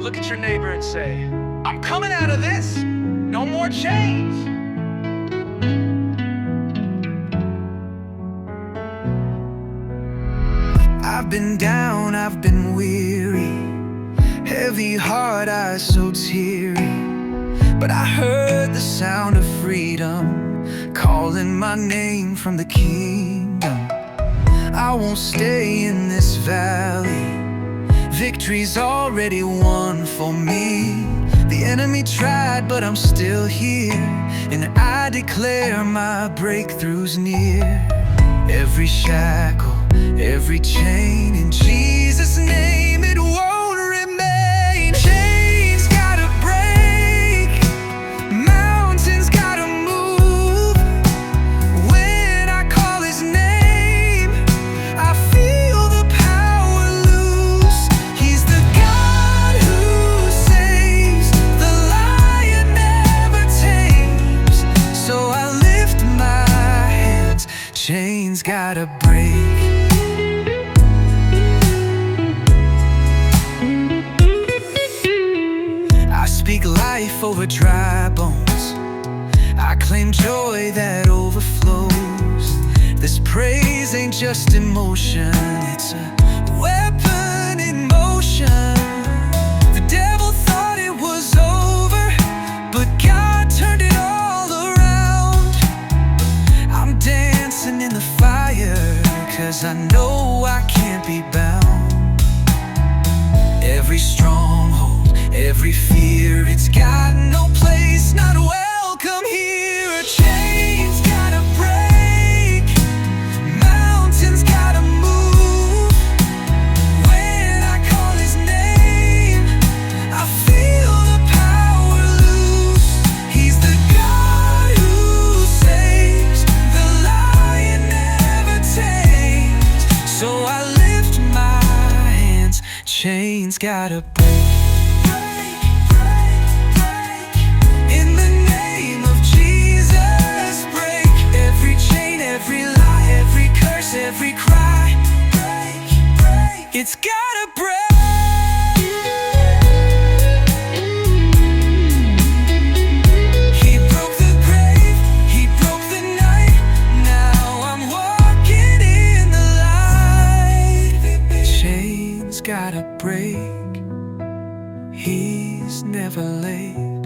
Look at your neighbor and say, I'm coming out of this. No more chains. I've been down, I've been weary, heavy heart, eyes so teary. But I heard the sound of freedom calling my name from the kingdom. I won't stay in this valley, victory's already won for me. The enemy tried, but I'm still here, and I declare my breakthrough's near. Every shackle, every chain, in Jesus' name it won't remain. Chains gotta break, mountains gotta move. When I call His name, I feel the power loose. He's the God who saves, the lion never tames. So I lift my hands, chains gotta break. I speak life over dry bones, I claim joy that overflows. This praise ain't just emotion, it's a weapon in motion. The devil thought it was over, but God turned it all around. I'm dancing in the fire, 'cause I know I can't be bound. Every stronghold, every fear, it's got no place, not welcome here. Chains gotta break, mountains gotta move. When I call His name, I feel the power loose. He's the God who saves, the lion never tames. So I lift my hands, chains gotta break. Every cry, break, break. It's gotta break. He broke the grave, He broke the night. Now I'm walking in the light. Chains gotta break, He's never late.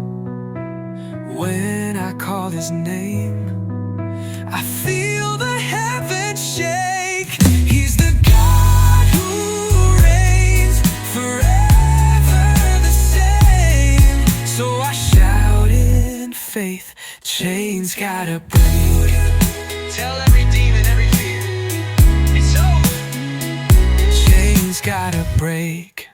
When I call His name, I feel the heavens shake. He's the God who reigns forever the same. So I shout in faith, chains gotta break. Tell every demon, every fear, it's over. Chains gotta break.